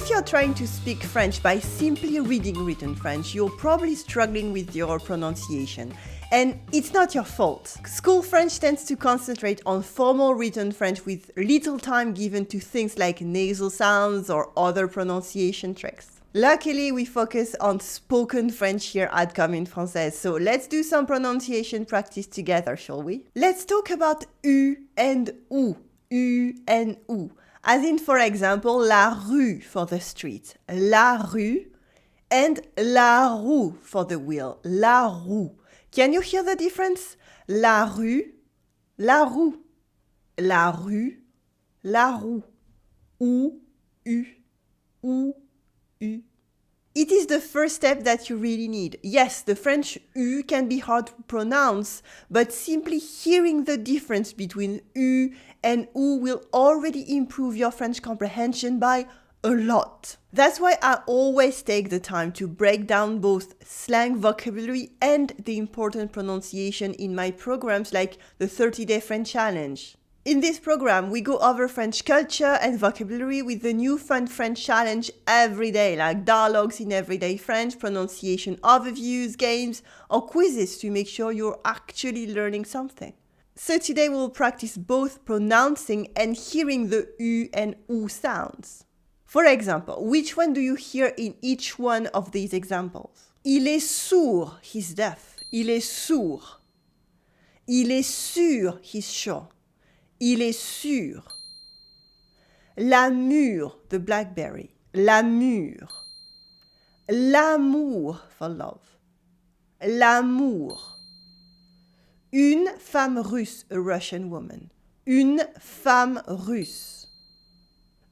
If you're trying to speak French by simply reading written French, you're probably struggling with your pronunciation. And it's not your fault. School French tends to concentrate on formal written French with little time given to things like nasal sounds or other pronunciation tricks. Luckily, we focus on spoken French here at Comme une Française, so let's do some pronunciation practice together, shall we? Let's talk about U and OU. U and OU. As in, for example, la rue for the street, la rue, and la roue for the wheel, la roue. Can you hear the difference? La rue, la roue, la rue, la roue, OU, U, OU, U. It is the first step that you really need. Yes, the French U can be hard to pronounce, but simply hearing the difference between U and OU will already improve your French comprehension by a lot. That's why I always take the time to break down both slang vocabulary and the important pronunciation in my programs like the 30-Day French Challenge. In this program, we go over French culture and vocabulary with the new fun French challenge every day, like dialogues in everyday French, pronunciation overviews, games, or quizzes to make sure you're actually learning something. So today we'll practice both pronouncing and hearing the U and OU sounds. For example, which one do you hear in each one of these examples? Il est sourd, he's deaf. Il est sourd. Il est sûr, he's sure. Il est sûr. La mûre, the blackberry. La mûre. L'amour, for love. L'amour. Une femme russe, a Russian woman. Une femme russe.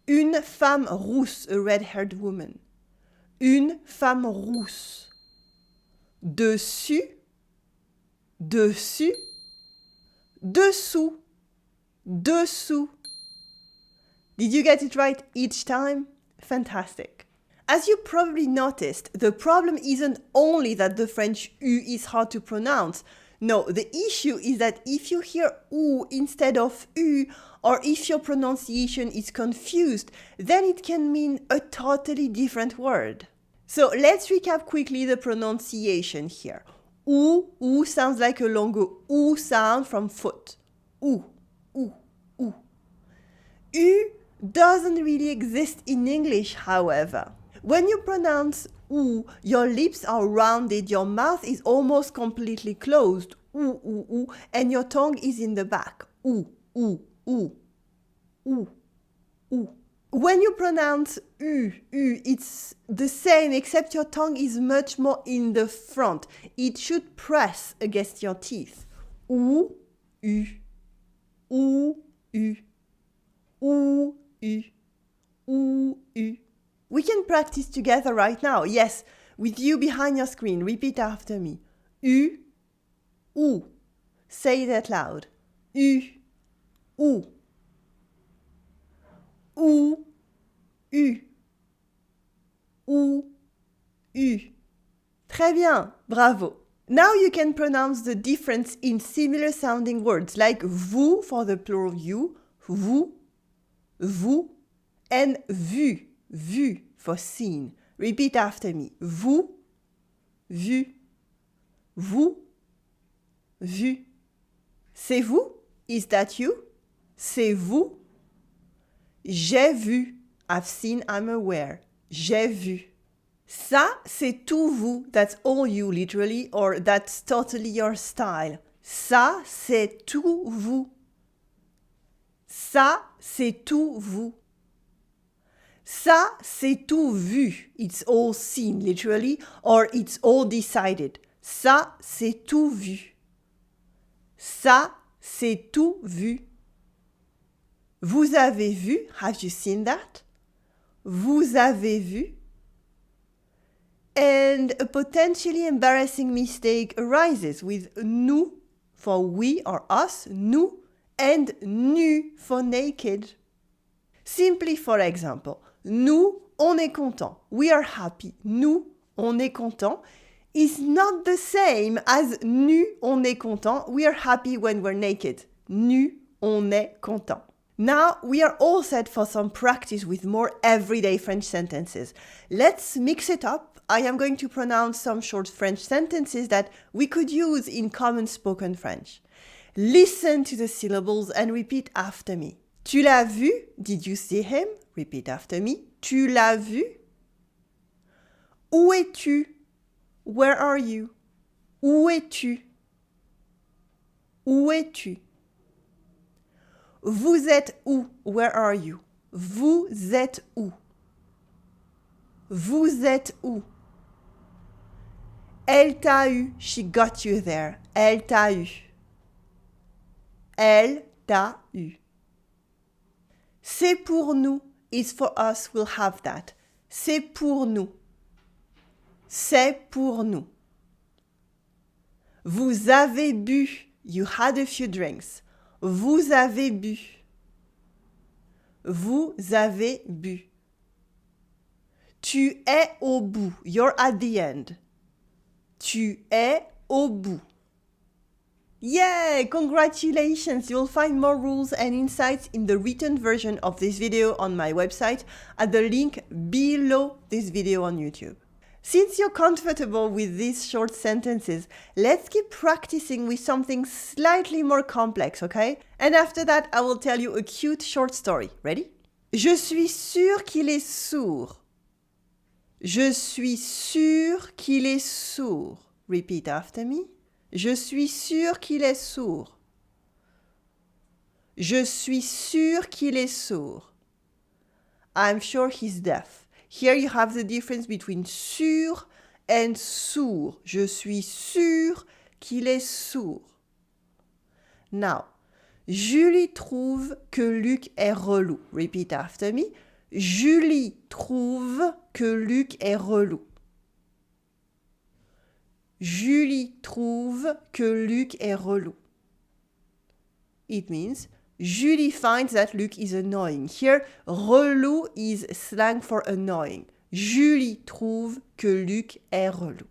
Une femme rousse, a red-haired woman. Une femme rousse. Dessus. Dessus. Dessous. Dessous. Did you get it right each time? Fantastic. As you probably noticed, the problem isn't only that the French U is hard to pronounce. No, the issue is that if you hear OU instead of U, or if your pronunciation is confused, then it can mean a totally different word. So let's recap quickly the pronunciation here. OU sounds like a longer OU sound from foot. OU. U doesn't really exist in English, however. When you pronounce OU, your lips are rounded, your mouth is almost completely closed, OU, and your tongue is in the back, OU. When you pronounce U, it's the same, except your tongue is much more in the front. It should press against your teeth. OU. We can practice together right now. Yes, with you behind your screen. Repeat after me. U, OU. Say it out loud. U, OU. OU, U. OU, U. Très bien, bravo. Now you can pronounce the difference in similar sounding words like vous for the plural you, vous, and vu for seen. Repeat after me. Vous, vu, vous, vu. C'est vous? Is that you? C'est vous? J'ai vu. I've seen, I'm aware. J'ai vu. Ça, c'est tout vous. That's all you, literally, or that's totally your style. Ça, c'est tout vous. Ça, c'est tout vous. Ça, c'est tout vu. It's all seen, literally, or it's all decided. Ça, c'est tout vu. Ça, c'est tout vu. Vous avez vu? Have you seen that? Vous avez vu? And a potentially embarrassing mistake arises with nous for we or us, nous, and nu for naked. Simply, for example, nous, on est content. We are happy. Nous, on est content is not the same as nu, on est content. We are happy when we're naked. Nu, on est content. Now we are all set for some practice with more everyday French sentences. Let's mix it up. I am going to pronounce some short French sentences that we could use in common spoken French. Listen to the syllables and repeat after me. Tu l'as vu? Did you see him? Repeat after me. Tu l'as vu? Où es-tu? Where are you? Où es-tu? Où es-tu? Vous êtes où? Where are you? Vous êtes où? Vous êtes où? Elle t'a eu. She got you there. Elle t'a eu. Elle t'a eu. C'est pour nous. It's for us. We'll have that. C'est pour nous. C'est pour nous. Vous avez bu. You had a few drinks. Vous avez bu. Vous avez bu. Tu es au bout. You're at the end. Tu es au bout. Yay! Congratulations! You'll find more rules and insights in the written version of this video on my website at the link below this video on YouTube. Since you're comfortable with these short sentences, let's keep practicing with something slightly more complex, okay? And after that, I will tell you a cute short story. Ready? Je suis sûr qu'il est sourd. Je suis sûr qu'il est sourd. Repeat after me. Je suis sûr qu'il est sourd. Je suis sûr qu'il est sourd. I'm sure he's deaf. Here you have the difference between sûr and sourd. Je suis sûr qu'il est sourd. Now, Julie trouve que Luc est relou. Repeat after me. Julie trouve que Luc est relou. Julie trouve que Luc est relou. It means Julie finds that Luc is annoying. Here, relou is slang for annoying. Julie trouve que Luc est relou.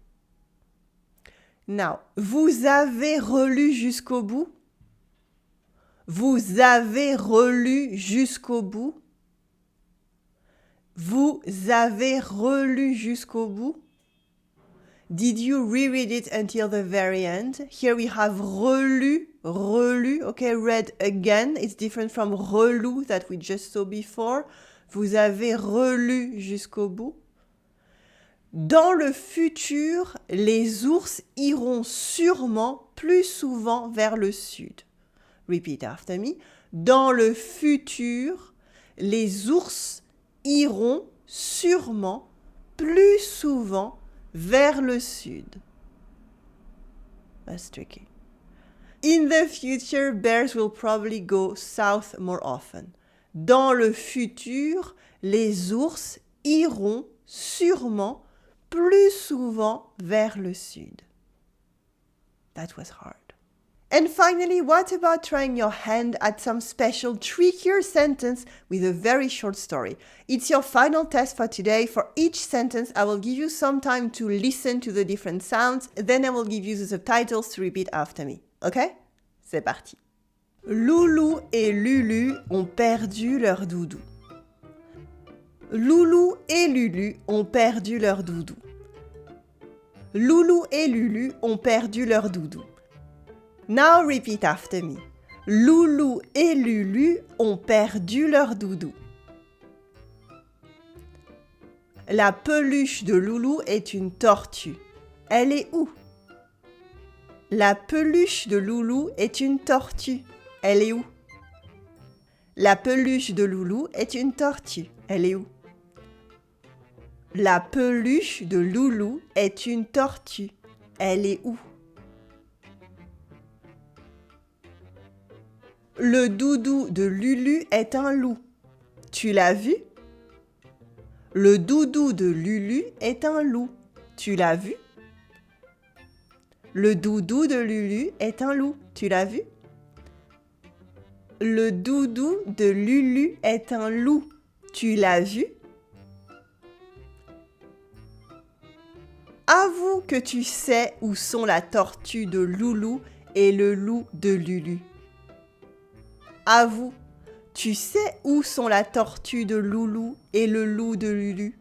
Now, vous avez relu jusqu'au bout? Vous avez relu jusqu'au bout? Vous avez relu jusqu'au bout? Did you reread it until the very end? Here we have relu, relu, okay, read again. It's different from relou that we just saw before. Vous avez relu jusqu'au bout. Dans le futur, les ours iront sûrement plus souvent vers le sud. Repeat after me. Dans le futur, les ours iront sûrement plus souvent vers le sud. That's tricky. In the future, bears will probably go south more often. Dans le futur, les ours iront sûrement plus souvent vers le sud. That was hard. And finally, what about trying your hand at some special trickier sentence with a very short story? It's your final test for today. For each sentence, I will give you some time to listen to the different sounds. Then I will give you the subtitles to repeat after me. Okay? C'est parti. Loulou et Lulu ont perdu leur doudou. Loulou et Lulu ont perdu leur doudou. Loulou et Lulu ont perdu leur doudou. Now repeat after me. Loulou et Lulu ont perdu leur doudou. La peluche de Loulou est une tortue. Elle est où? La peluche de Loulou est une tortue. Elle est où? La peluche de Loulou est une tortue. Elle est où? La peluche de Loulou est une tortue. Elle est où? Le doudou de Lulu est un loup. Tu l'as vu? Le doudou de Lulu est un loup. Tu l'as vu? Le doudou de Lulu est un loup. Tu l'as vu? Le doudou de Lulu est un loup. Tu l'as vu? Avoue que tu sais où sont la tortue de Loulou et le loup de Lulu. Avoue Tu sais où sont la tortue de Loulou et le loup de Lulu?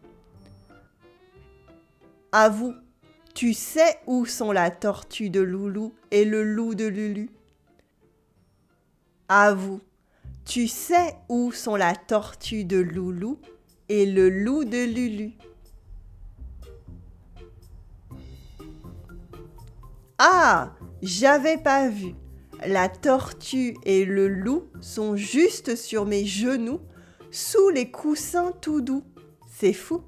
À vous, tu sais où sont la tortue de Loulou et le loup de Lulu? À vous, tu sais où sont la tortue de Loulou et le loup de Lulu? Ah, j'avais pas vu. La tortue et le loup sont juste sur mes genoux, sous les coussins tout doux. C'est fou.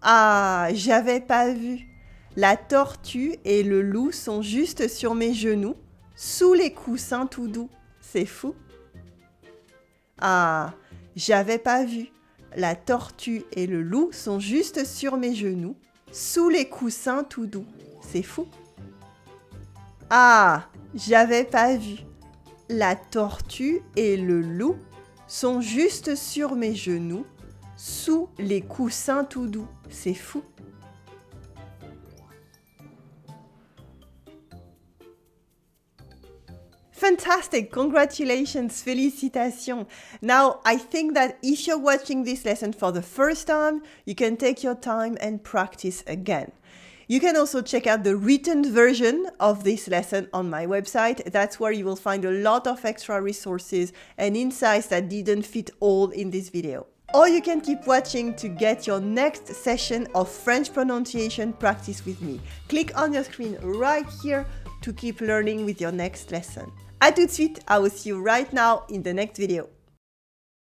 Ah, j'avais pas vu. La tortue et le loup sont juste sur mes genoux, sous les coussins tout doux. C'est fou. Ah, j'avais pas vu. La tortue et le loup sont juste sur mes genoux, sous les coussins tout doux. C'est fou. Ah, j'avais pas vu. La tortue et le loup sont juste sur mes genoux, sous les coussins tout doux. C'est fou. Fantastic! Congratulations! Félicitations! Now, I think that if you're watching this lesson for the first time, you can take your time and practice again. You can also check out the written version of this lesson on my website. That's where you will find a lot of extra resources and insights that didn't fit all in this video. Or you can keep watching to get your next session of French pronunciation practice with me. Click on your screen right here to keep learning with your next lesson. À tout de suite, I will see you right now in the next video.